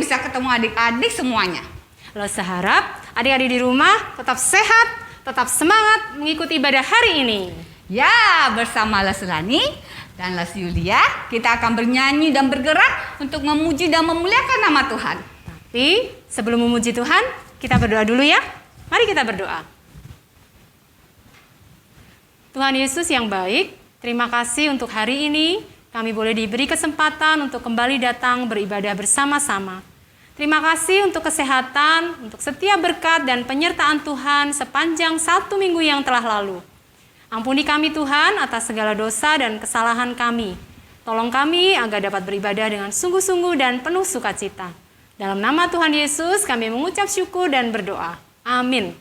bisa ketemu adik-adik semuanya. Lose harap adik-adik di rumah tetap sehat, tetap semangat mengikuti ibadah hari ini. Ya, bersama Leslani dan Les Yulia, kita akan bernyanyi dan bergerak untuk memuji dan memuliakan nama Tuhan. Tapi sebelum memuji Tuhan, kita berdoa dulu ya. Mari kita berdoa. Tuhan Yesus yang baik, terima kasih untuk hari ini. Kami boleh diberi kesempatan untuk kembali datang beribadah bersama-sama. Terima kasih untuk kesehatan, untuk setiap berkat dan penyertaan Tuhan sepanjang 1 minggu yang telah lalu. Ampuni kami Tuhan atas segala dosa dan kesalahan kami. Tolong kami agar dapat beribadah dengan sungguh-sungguh dan penuh sukacita. Dalam nama Tuhan Yesus kami mengucap syukur dan berdoa. Amin.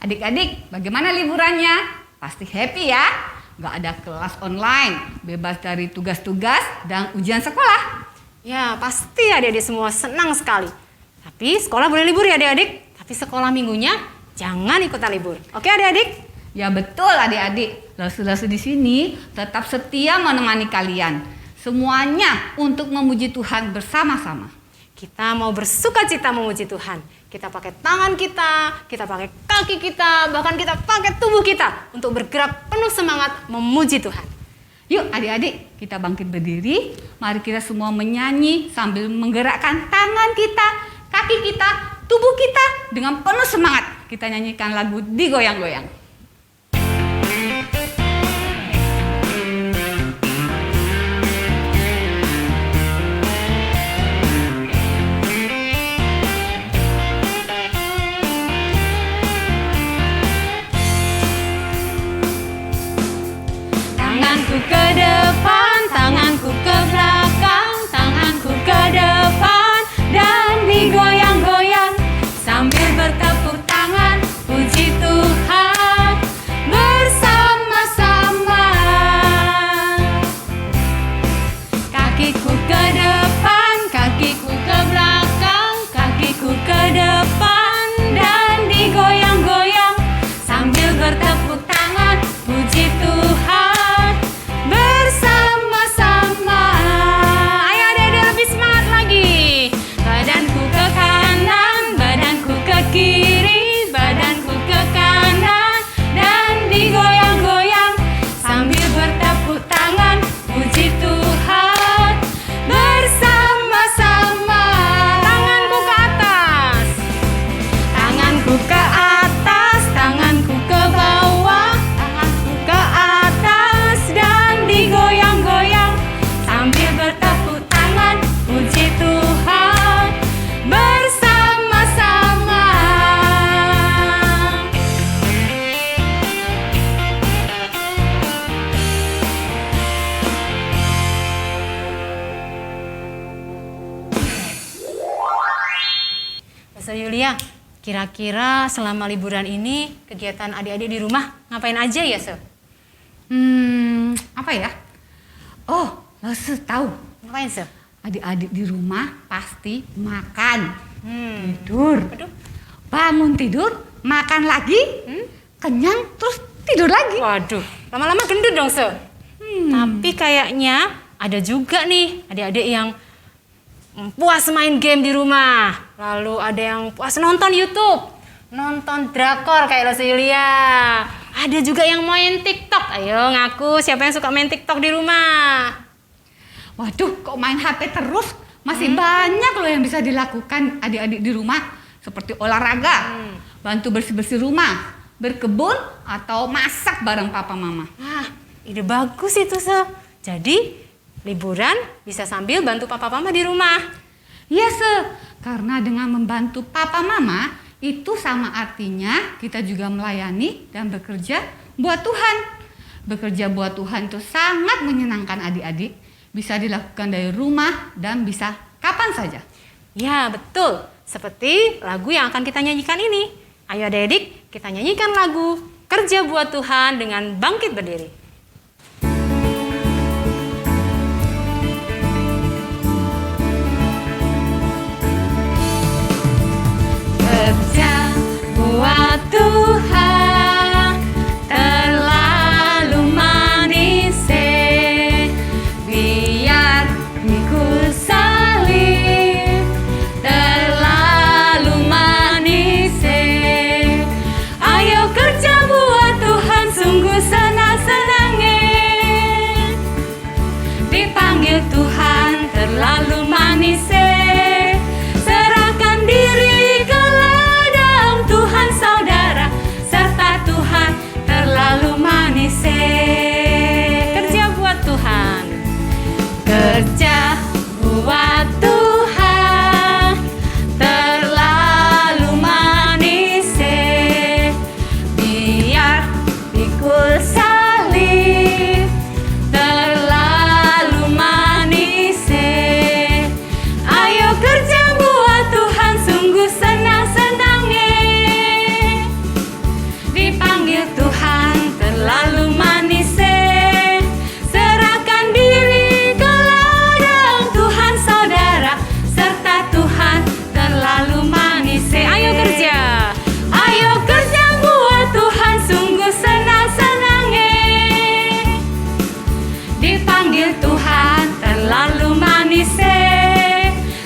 Adik-adik, bagaimana liburannya? Pasti happy ya? Gak ada kelas online, bebas dari tugas-tugas dan ujian sekolah. Ya, pasti adik-adik semua senang sekali. Tapi sekolah boleh libur ya adik-adik. Tapi sekolah minggunya jangan ikutan libur. Oke adik-adik? Ya betul adik-adik. Lesu-lesu di sini tetap setia menemani kalian. Semuanya untuk memuji Tuhan bersama-sama. Kita mau bersukacita memuji Tuhan. Kita pakai tangan kita pakai kaki kita, bahkan kita pakai tubuh kita untuk bergerak penuh semangat memuji Tuhan. Yuk adik-adik, kita bangkit berdiri. Mari kita semua menyanyi sambil menggerakkan tangan kita, kaki kita, tubuh kita dengan penuh semangat. Kita nyanyikan lagu Digoyang-goyang. Tanganku ke depan, tanganku ke belakang, tanganku ke depan dan digoyang-goyang sambil bertepuk tangan puji Tuhan bersama-sama. Kakiku ke depan, kakiku ke belakang, kakiku ke depan dan digoyang-goyang sambil bertepuk tangan puji Tuhan. Kiri, badanku ke kanan dan digoyang-goyang sambil bertepuk tangan puji Tuhan bersama-sama. Tanganku ke atas, tanganku ke atas, tanganku ke bawah, tanganku ke atas dan digoyang-goyang sambil bertepuk tangan puji Tuhan bersama-sama. Yulia, kira-kira selama liburan ini kegiatan adik-adik di rumah ngapain aja ya, Se? Apa ya? Oh, Lesu tahu. Ngapain, Se? Adik-adik di rumah pasti makan, tidur, Aduh. bangun tidur, makan lagi, kenyang terus tidur lagi. Waduh, lama-lama gendut dong, Se. Tapi kayaknya ada juga nih adik-adik yang puas main game di rumah. Lalu ada yang puas nonton YouTube, nonton drakor kayak Lesu Yulia. Ada juga yang main TikTok. Ayo ngaku siapa yang suka main TikTok di rumah? Waduh, kok main HP terus? Masih banyak loh yang bisa dilakukan adik-adik di rumah. Seperti olahraga, bantu bersih-bersih rumah, berkebun, atau masak bareng papa mama. Wah, ide bagus itu, Se. Jadi liburan bisa sambil bantu papa mama di rumah. Iya, Se. Karena dengan membantu papa mama, itu sama artinya kita juga melayani dan bekerja buat Tuhan. Bekerja buat Tuhan itu sangat menyenangkan adik-adik. Bisa dilakukan dari rumah dan bisa kapan saja. Ya, betul. Seperti lagu yang akan kita nyanyikan ini. Ayo adik-adik, kita nyanyikan lagu Kerja Buat Tuhan dengan bangkit berdiri. Kerja buat Tuhan terlalu manis, biar ikut saya. kerja buat Tuhan, terlalu manis, biar pikul salib, terlalu manis. Ayo kerja buat Tuhan, sungguh senang-senangnya. Dipanggil Tuhan terlalu manis, serahkan diri ke ladang Tuhan saudara, serta Tuhan terlalu manis. Ayo kerja buat Tuhan, sungguh senang-senangnya. Dipanggil Tuhan terlalu manis,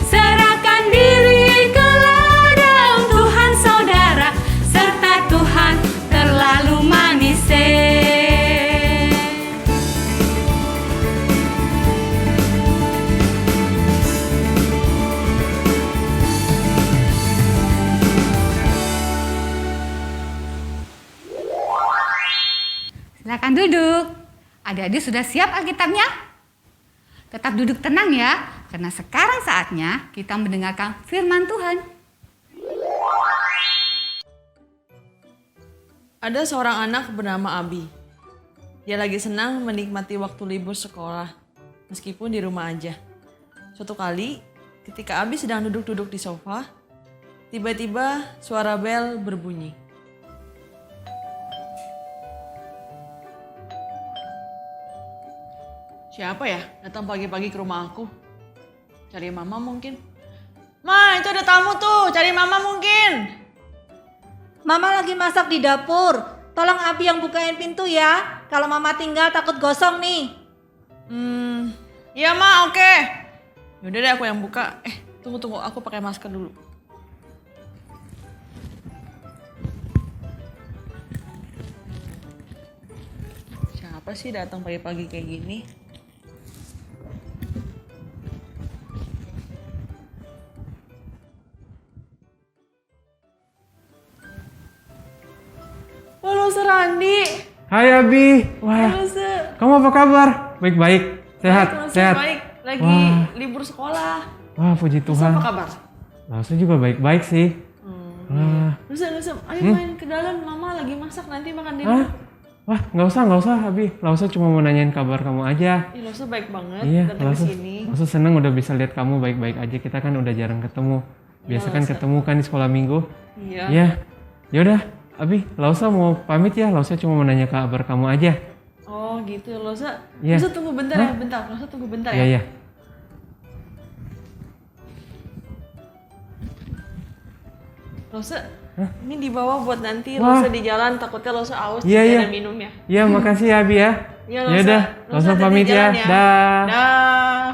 serahkan diri ke ladang Tuhan saudara, serta Tuhan terlalu manis. Silakan duduk. Adik-adik sudah siap Alkitabnya? Tetap duduk tenang ya, karena sekarang saatnya kita mendengarkan firman Tuhan. Ada seorang anak bernama Abi. Dia lagi senang menikmati waktu libur sekolah, meskipun di rumah aja. Suatu kali, ketika Abi sedang duduk-duduk di sofa, tiba-tiba suara bel berbunyi. Siapa ya datang pagi-pagi ke rumah aku? Cari mama mungkin? Ma, itu ada tamu tuh, cari mama mungkin. Mama lagi masak di dapur. Tolong Abi yang bukain pintu ya. Kalau Mama tinggal takut gosong nih. Iya ma, oke. Yaudah deh aku yang buka. Tunggu, aku pakai masker dulu. Siapa sih datang pagi-pagi kayak gini? Halo Serandi. Hai Abi, wah, Halo Se. kamu apa kabar? Baik-baik, sehat, sehat. Baik, lagi Wah. libur sekolah. Wah, puji Nusa Tuhan. apa kabar? Lausa juga baik-baik sih. Wah, Nusa, ayo main ke dalam. Mama lagi masak, nanti makan di Hah? rumah. Wah, nggak usah, Abi. Lausa cuma mau nanyain kabar kamu aja. Ih, Nusa baik banget Iya, datang ke Lausa, sini. Lausa seneng udah bisa lihat kamu baik-baik aja. Kita kan udah jarang ketemu. Biasa kan Lausa. ketemu kan di sekolah minggu. Iya. Iya, yaudah, Abi, Lausa mau pamit ya. Lausa cuma mau nanya kabar kamu aja. Oh gitu, Losa. Iya. Losa tunggu bentar ya, bentar. Losa tunggu bentar Iya, ya. iya. Losa, ini dibawa buat nanti Wah. Losa di jalan. Takutnya Losa aus, Iya, jadi iya. ada minum ya. Iya, makasih ya Abi ya. Iya, Losa. Yaudah, Losa Lausa hati-hati pamit ya. jalan Dah. Dah.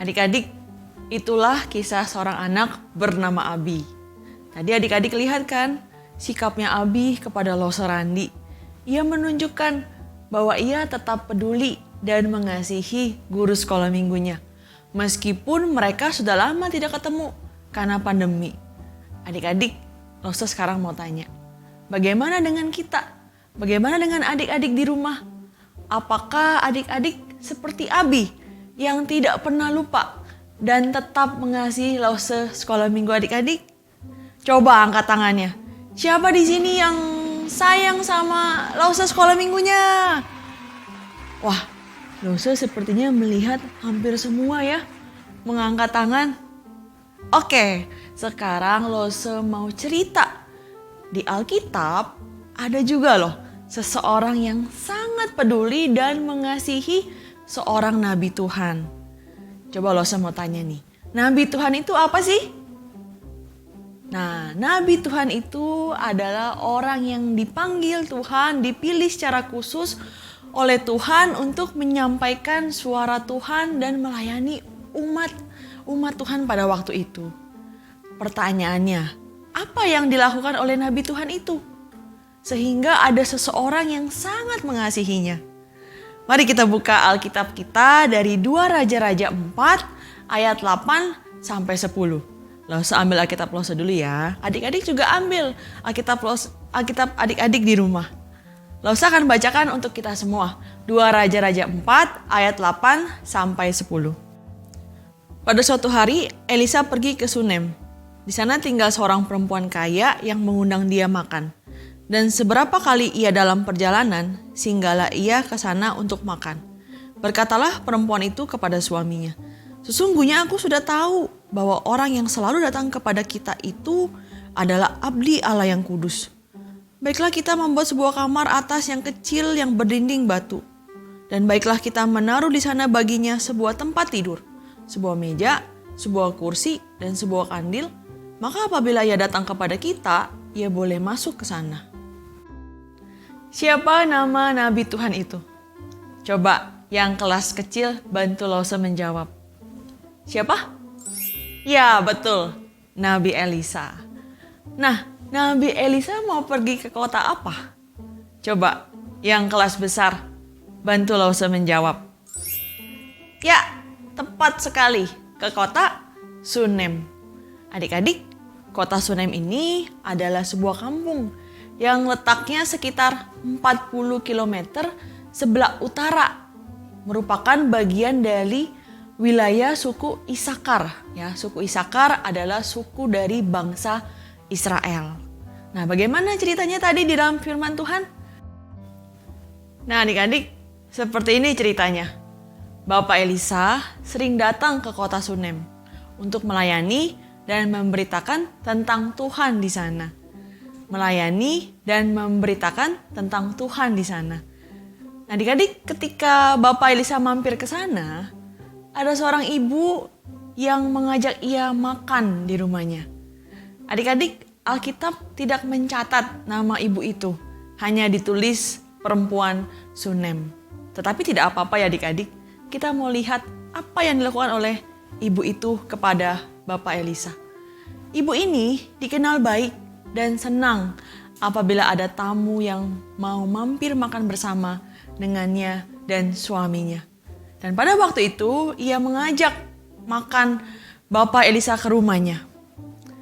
Adik-adik, itulah kisah seorang anak bernama Abi. Tadi adik-adik lihat kan sikapnya Abi kepada Losa Randi. Ia menunjukkan bahwa ia tetap peduli dan mengasihi guru sekolah minggunya. Meskipun mereka sudah lama tidak ketemu karena pandemi. Adik-adik, Losa sekarang mau tanya. Bagaimana dengan kita? Bagaimana dengan adik-adik di rumah? Apakah adik-adik seperti Abi yang tidak pernah lupa dan tetap mengasihi Lause sekolah minggu adik-adik? Coba angkat tangannya. Siapa di sini yang sayang sama Lause sekolah minggunya? Wah, Lause sepertinya melihat hampir semua ya mengangkat tangan. Oke, sekarang Lause mau cerita. Di Alkitab ada juga loh seseorang yang sangat peduli dan mengasihi seorang nabi Tuhan. Coba Lose mau tanya nih, nabi Tuhan itu apa sih? Nah, nabi Tuhan itu adalah orang yang dipanggil Tuhan, dipilih secara khusus oleh Tuhan untuk menyampaikan suara Tuhan dan melayani umat Tuhan pada waktu itu. Pertanyaannya, apa yang dilakukan oleh nabi Tuhan itu? Sehingga ada seseorang yang sangat mengasihinya. Mari kita buka Alkitab kita dari 2 Raja-Raja 4 ayat 8 sampai 10. Lause ambil Alkitab Lause dulu ya. Adik-adik juga ambil Alkitab adik-adik di rumah. Lausa akan bacakan untuk kita semua. 2 Raja-Raja 4 ayat 8 sampai 10. Pada suatu hari, Elisa pergi ke Sunem. Di sana tinggal seorang perempuan kaya yang mengundang dia makan. Dan seberapa kali ia dalam perjalanan, singgahlah ia ke sana untuk makan. Berkatalah perempuan itu kepada suaminya, "Sesungguhnya aku sudah tahu bahwa orang yang selalu datang kepada kita itu adalah abdi Allah yang kudus. Baiklah kita membuat sebuah kamar atas yang kecil yang berdinding batu. Dan baiklah kita menaruh di sana baginya sebuah tempat tidur, sebuah meja, sebuah kursi, dan sebuah kandil. Maka apabila ia datang kepada kita, ia boleh masuk ke sana." Siapa nama Nabi Tuhan itu? Coba yang kelas kecil bantu Lausa menjawab. Siapa? Ya, betul. Nabi Elisa. Nah, Nabi Elisa mau pergi ke kota apa? Coba yang kelas besar bantu Lausa menjawab. Ya, tepat sekali. Ke kota Sunem. Adik-adik, kota Sunem ini adalah sebuah kampung yang letaknya sekitar 40 km sebelah utara. Merupakan bagian dari wilayah suku Isakar. Ya, suku Isakar adalah suku dari bangsa Israel. Nah, bagaimana ceritanya tadi di dalam firman Tuhan? Nah, adik-adik, seperti ini ceritanya. Bapak Elisa sering datang ke kota Sunem untuk melayani dan memberitakan tentang Tuhan di sana. Melayani dan memberitakan tentang Tuhan di sana. Adik-adik, ketika Bapak Elisa mampir ke sana, ada seorang ibu yang mengajak ia makan di rumahnya. Adik-adik, Alkitab tidak mencatat nama ibu itu, hanya ditulis perempuan Sunem. Tetapi tidak apa-apa ya adik-adik, kita mau lihat apa yang dilakukan oleh ibu itu kepada Bapak Elisa. Ibu ini dikenal baik dan senang apabila ada tamu yang mau mampir makan bersama dengannya dan suaminya. Dan pada waktu itu ia mengajak makan Bapak Elisa ke rumahnya.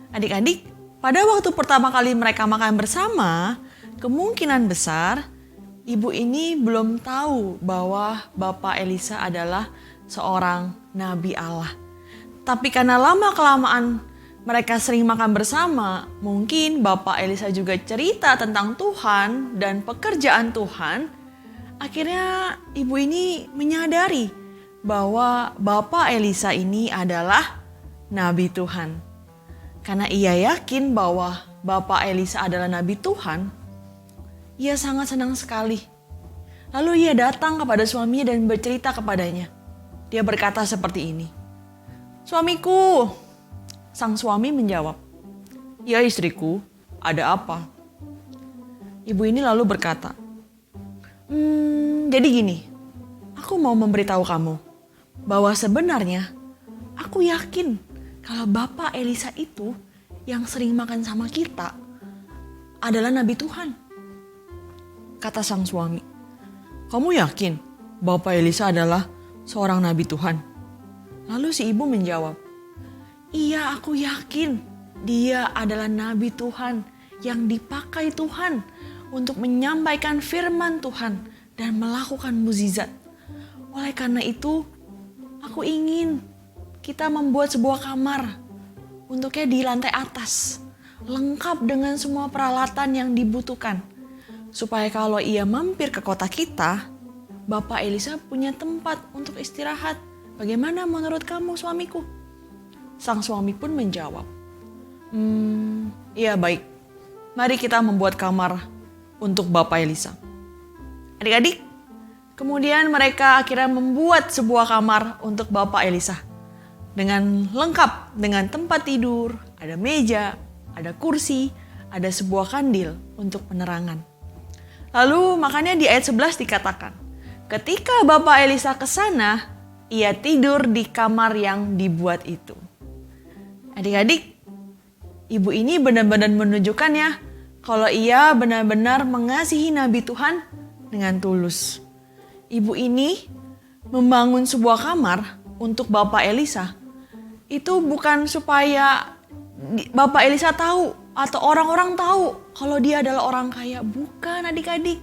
Adik-adik, pada waktu pertama kali mereka makan bersama, kemungkinan besar ibu ini belum tahu bahwa Bapak Elisa adalah seorang nabi Allah. Tapi karena lama-kelamaan mereka sering makan bersama, mungkin Bapak Elisa juga cerita tentang Tuhan dan pekerjaan Tuhan. Akhirnya ibu ini menyadari bahwa Bapak Elisa ini adalah nabi Tuhan. Karena ia yakin bahwa Bapak Elisa adalah nabi Tuhan, ia sangat senang sekali. Lalu ia datang kepada suaminya dan bercerita kepadanya. Dia berkata seperti ini, "Suamiku." Sang suami menjawab, "Ya istriku, ada apa?" Ibu ini lalu berkata, Jadi gini, aku mau memberitahu kamu bahwa sebenarnya aku yakin kalau Bapak Elisa itu yang sering makan sama kita adalah nabi Tuhan." Kata sang suami, "Kamu yakin Bapak Elisa adalah seorang nabi Tuhan?" Lalu si ibu menjawab, "Iya, aku yakin dia adalah nabi Tuhan yang dipakai Tuhan untuk menyampaikan firman Tuhan dan melakukan mukjizat. Oleh karena itu, aku ingin kita membuat sebuah kamar untuknya di lantai atas, lengkap dengan semua peralatan yang dibutuhkan. Supaya kalau ia mampir ke kota kita, Bapak Elisa punya tempat untuk istirahat. Bagaimana menurut kamu, suamiku?" Sang suami pun menjawab, "Iya baik, mari kita membuat kamar untuk Bapak Elisa." Adik-adik, kemudian mereka akhirnya membuat sebuah kamar untuk Bapak Elisa. Dengan lengkap, dengan tempat tidur, ada meja, ada kursi, ada sebuah kandil untuk penerangan. Lalu makanya di ayat 11 dikatakan, ketika Bapak Elisa ke sana, ia tidur di kamar yang dibuat itu. Adik-adik, ibu ini benar-benar menunjukkan ya kalau ia benar-benar mengasihi nabi Tuhan dengan tulus. Ibu ini membangun sebuah kamar untuk Bapak Elisa. Itu bukan supaya Bapak Elisa tahu atau orang-orang tahu kalau dia adalah orang kaya. Bukan adik-adik.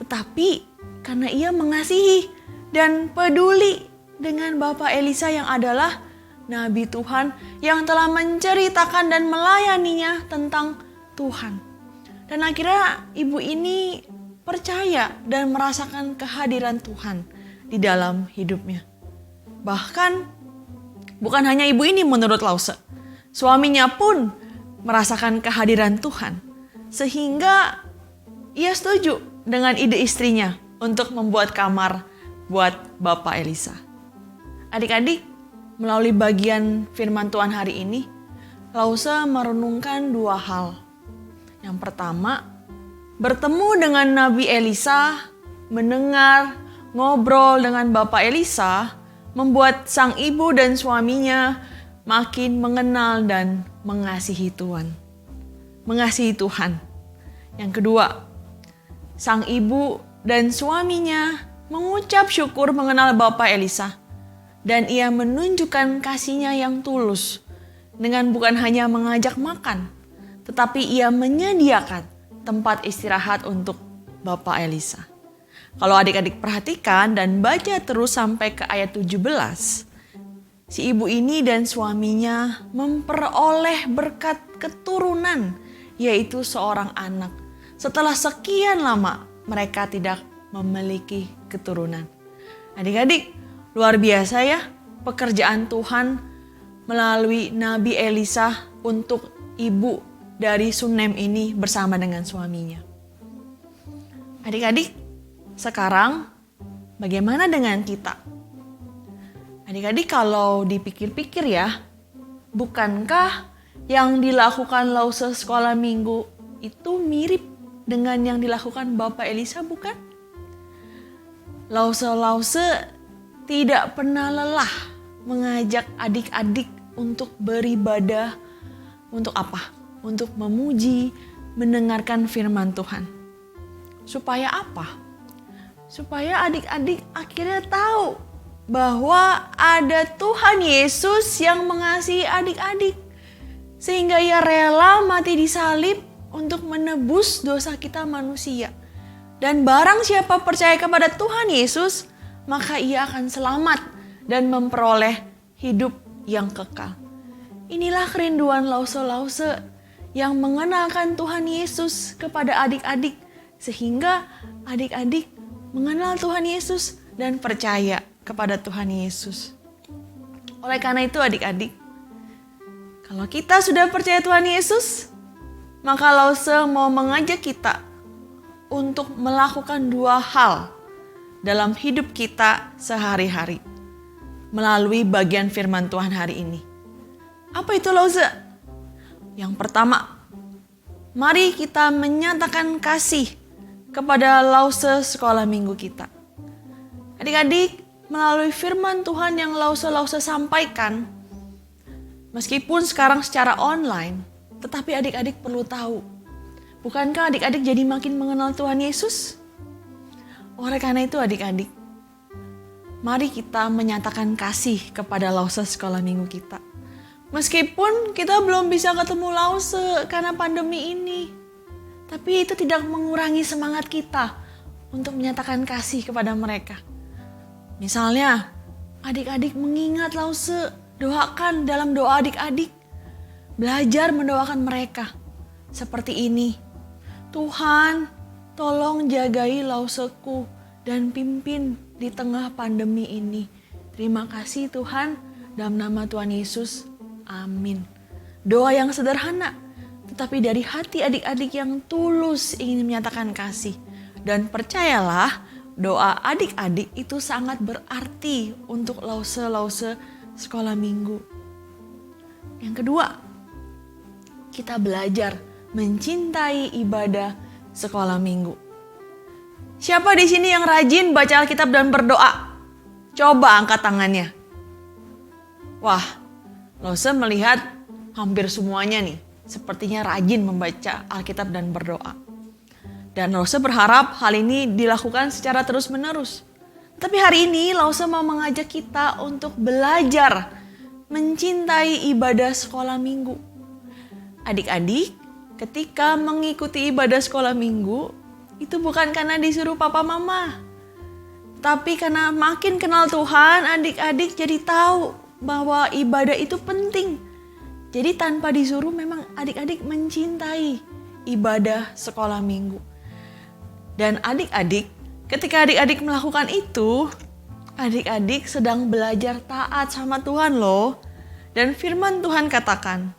tetapi karena ia mengasihi dan peduli dengan Bapak Elisa yang adalah Nabi Tuhan yang telah menceritakan dan melayaninya tentang Tuhan. Dan akhirnya ibu ini percaya dan merasakan kehadiran Tuhan di dalam hidupnya. Bahkan bukan hanya ibu ini menurut Lause, suaminya pun merasakan kehadiran Tuhan. Sehingga ia setuju dengan ide istrinya untuk membuat kamar buat Bapak Elisa. Adik-adik, melalui bagian firman Tuhan hari ini, Lause merenungkan dua hal. Yang pertama, bertemu dengan Nabi Elisa, mendengar, ngobrol dengan Bapak Elisa, membuat sang ibu dan suaminya makin mengenal dan mengasihi Tuhan. Mengasihi Tuhan. Yang kedua, sang ibu dan suaminya mengucap syukur mengenal Bapak Elisa. Dan ia menunjukkan kasihnya yang tulus dengan bukan hanya mengajak makan, tetapi ia menyediakan tempat istirahat untuk Bapak Elisa. Kalau adik-adik perhatikan dan baca terus sampai ke ayat 17, si ibu ini dan suaminya memperoleh berkat keturunan, yaitu seorang anak. Setelah sekian lama mereka tidak memiliki keturunan. Adik-adik, luar biasa ya pekerjaan Tuhan melalui Nabi Elisa untuk ibu dari Sunem ini bersama dengan suaminya. Adik-adik, sekarang bagaimana dengan kita? Adik-adik, kalau dipikir-pikir ya, bukankah yang dilakukan Lause sekolah minggu itu mirip dengan yang dilakukan Bapak Elisa, bukan? Lause tidak pernah lelah mengajak adik-adik untuk beribadah. Untuk apa? Untuk memuji, mendengarkan firman Tuhan. Supaya apa? Supaya adik-adik akhirnya tahu bahwa ada Tuhan Yesus yang mengasihi adik-adik. Sehingga ia rela mati di salib untuk menebus dosa kita manusia. Dan barang siapa percaya kepada Tuhan Yesus, maka ia akan selamat dan memperoleh hidup yang kekal. Inilah kerinduan Lause yang mengenalkan Tuhan Yesus kepada adik-adik, sehingga adik-adik mengenal Tuhan Yesus dan percaya kepada Tuhan Yesus. Oleh karena itu adik-adik, kalau kita sudah percaya Tuhan Yesus, maka Lause mau mengajak kita untuk melakukan dua hal dalam hidup kita sehari-hari melalui bagian firman Tuhan hari ini. Apa itu Lause? Yang pertama, mari kita menyatakan kasih kepada Lause sekolah minggu kita. Adik-adik, melalui firman Tuhan yang Lause sampaikan, meskipun sekarang secara online, tetapi adik-adik perlu tahu, bukankah adik-adik jadi makin mengenal Tuhan Yesus? Oleh karena itu adik-adik, mari kita menyatakan kasih kepada Lause sekolah minggu kita. Meskipun kita belum bisa ketemu Lause karena pandemi ini, tapi itu tidak mengurangi semangat kita untuk menyatakan kasih kepada mereka. Misalnya, adik-adik mengingat Lause, doakan dalam doa adik-adik. Belajar mendoakan mereka seperti ini. Tuhan, tolong jagai Lauseku dan pimpin di tengah pandemi ini. Terima kasih Tuhan, dalam nama Tuhan Yesus. Amin. Doa yang sederhana, tetapi dari hati adik-adik yang tulus ingin menyatakan kasih. Dan percayalah, doa adik-adik itu sangat berarti untuk Lause sekolah minggu. Yang kedua, kita belajar mencintai ibadah sekolah minggu. Siapa di sini yang rajin baca Alkitab dan berdoa? Coba angkat tangannya. Wah, Lause melihat hampir semuanya nih, sepertinya rajin membaca Alkitab dan berdoa. Dan Lause berharap hal ini dilakukan secara terus-menerus. Tapi hari ini Lause mau mengajak kita untuk belajar mencintai ibadah sekolah minggu. Adik-adik, ketika mengikuti ibadah sekolah minggu, itu bukan karena disuruh papa mama. Tapi karena makin kenal Tuhan, adik-adik jadi tahu bahwa ibadah itu penting. Jadi tanpa disuruh memang adik-adik mencintai ibadah sekolah minggu. Dan adik-adik, ketika adik-adik melakukan itu, adik-adik sedang belajar taat sama Tuhan loh. Dan firman Tuhan katakan,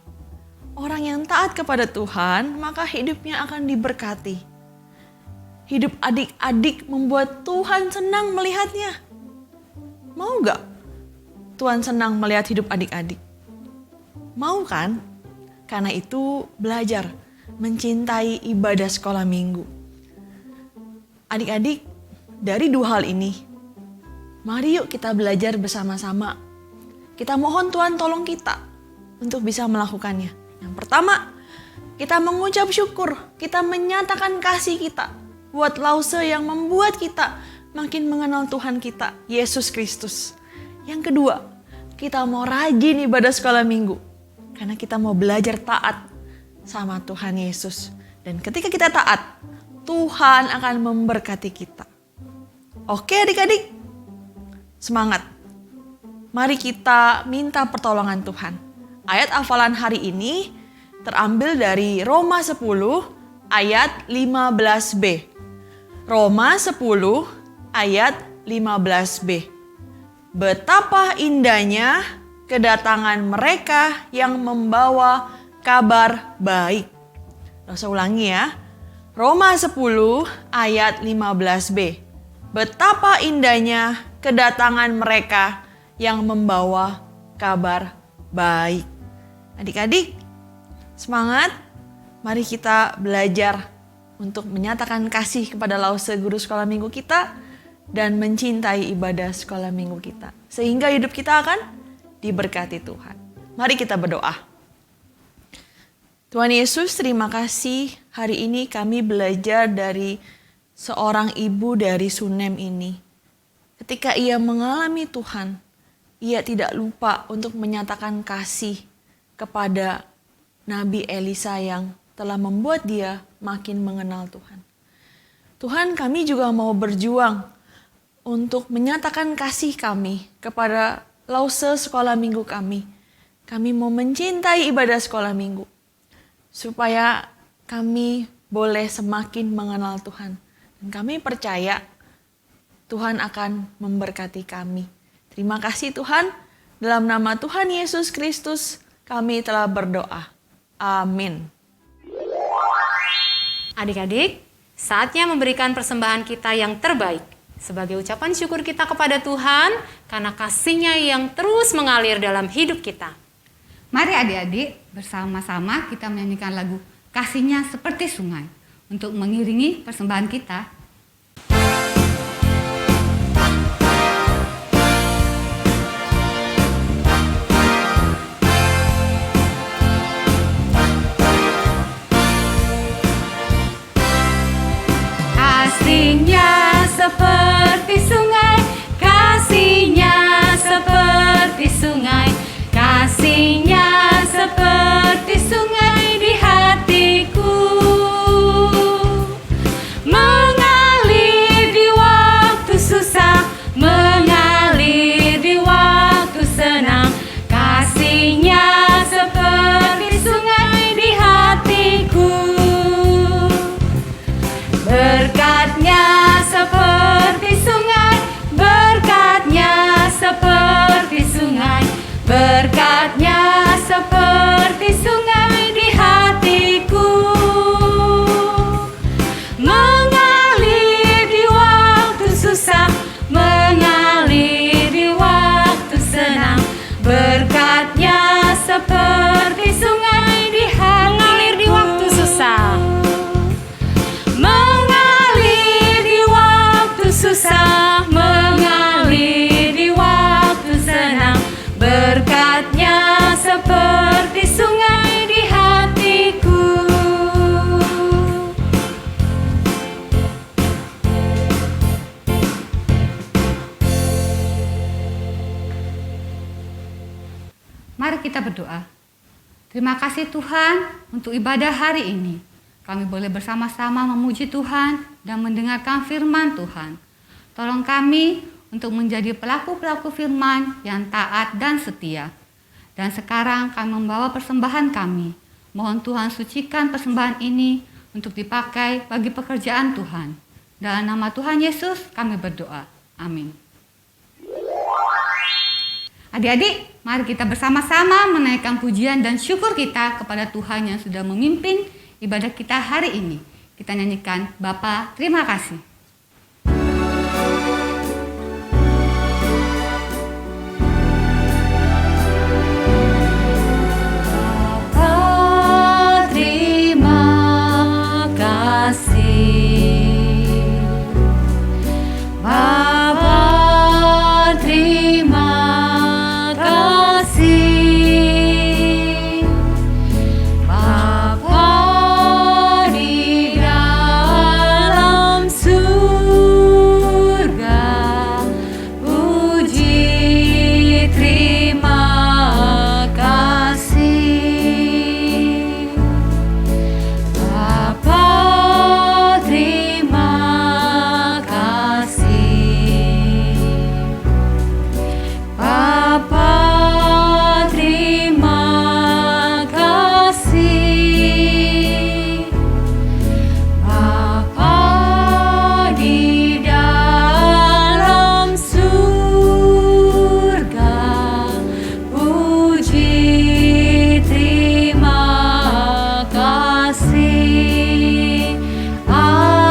orang yang taat kepada Tuhan, maka hidupnya akan diberkati. Hidup adik-adik membuat Tuhan senang melihatnya. Mau gak Tuhan senang melihat hidup adik-adik? Mau kan? Karena itu belajar mencintai ibadah sekolah minggu. Adik-adik, dari dua hal ini, mari yuk kita belajar bersama-sama. Kita mohon Tuhan tolong kita untuk bisa melakukannya. Yang pertama, kita mengucap syukur, kita menyatakan kasih kita buat Lause yang membuat kita makin mengenal Tuhan kita, Yesus Kristus. Yang kedua, kita mau rajin ibadah sekolah minggu, karena kita mau belajar taat sama Tuhan Yesus. Dan ketika kita taat, Tuhan akan memberkati kita. Oke adik-adik, semangat. Mari kita minta pertolongan Tuhan. Ayat hafalan hari ini terambil dari Roma 10 ayat 15b. Roma 10 ayat 15b. Betapa indahnya kedatangan mereka yang membawa kabar baik. Saya ulangi ya. Roma 10 ayat 15b. Betapa indahnya kedatangan mereka yang membawa kabar baik. Adik-adik, semangat. Mari kita belajar untuk menyatakan kasih kepada Lause guru sekolah minggu kita dan mencintai ibadah sekolah minggu kita. Sehingga hidup kita akan diberkati Tuhan. Mari kita berdoa. Tuhan Yesus, terima kasih hari ini kami belajar dari seorang ibu dari Sunem ini. Ketika ia mengalami Tuhan, ia tidak lupa untuk menyatakan kasih kepada Nabi Elisa yang telah membuat dia makin mengenal Tuhan. Tuhan, kami juga mau berjuang untuk menyatakan kasih kami kepada Lause sekolah minggu kami. Kami mau mencintai ibadah sekolah minggu, supaya kami boleh semakin mengenal Tuhan. Dan kami percaya Tuhan akan memberkati kami. Terima kasih Tuhan, dalam nama Tuhan Yesus Kristus kami telah berdoa. Amin. Adik-adik, saatnya memberikan persembahan kita yang terbaik sebagai ucapan syukur kita kepada Tuhan karena kasih-Nya yang terus mengalir dalam hidup kita. Mari adik-adik bersama-sama kita menyanyikan lagu Kasih-Nya Seperti Sungai untuk mengiringi persembahan kita. Kasih-Nya seperti sungai, kasih-Nya seperti sungai, kasih-Nya seperti sungai di hatiku, mengalir di waktu susah, mengalir di waktu senang. Kasih-Nya seperti sungai di hatiku, berkat-Nya seperti sungai, berkat-Nya seperti sungai, berkat-Nya seperti sungai di hatiku, mengalir di waktu susah, mengalir di waktu senang. Berkat-Nya seperti sungai di hatiku, mengalir di waktu susah, mengalir di waktu susah, mengalir di waktu senang. Berkat-Nya seperti sungai di hatiku. Mari kita berdoa. Terima kasih Tuhan untuk ibadah hari ini. kami boleh bersama-sama memuji Tuhan dan mendengarkan firman Tuhan. Tolong kami untuk menjadi pelaku-pelaku firman yang taat dan setia. Dan sekarang kami membawa persembahan kami. Mohon Tuhan sucikan persembahan ini untuk dipakai bagi pekerjaan Tuhan. Dalam nama Tuhan Yesus kami berdoa. Amin. Adik-adik, mari kita bersama-sama menaikkan pujian dan syukur kita kepada Tuhan yang sudah memimpin ibadah kita hari ini. Kita nyanyikan, Bapa, terima kasih. Bapa, terima kasih. Bapa, terima kasih. Bapa di dalam surga, puji terima kasih. Bapa, terima kasih. Bapa, terima kasih. Bapa di dalam surga, puji terima kasih. Amin.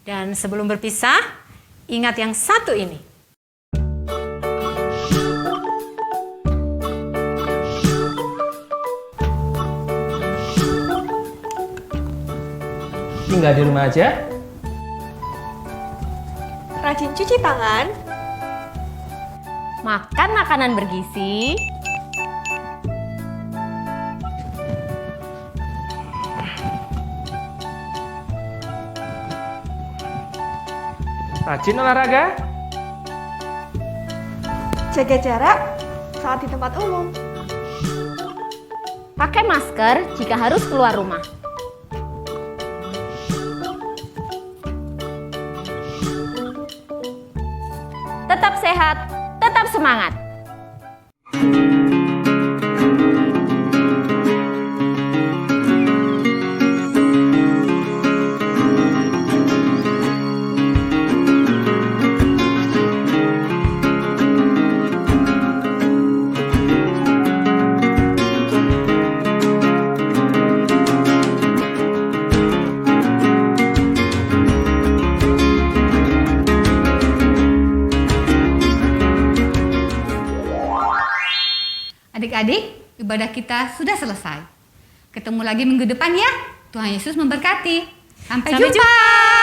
Dan sebelum berpisah, ingat yang satu ini. Tinggal di rumah aja. Rajin cuci tangan, Makan makanan bergizi, Rajin olahraga. jaga jarak saat di tempat umum. pakai masker jika harus keluar rumah. Tetap sehat, tetap semangat. Adik-adik, ibadah kita sudah selesai. Ketemu lagi minggu depan ya. Tuhan Yesus memberkati. Sampai jumpa.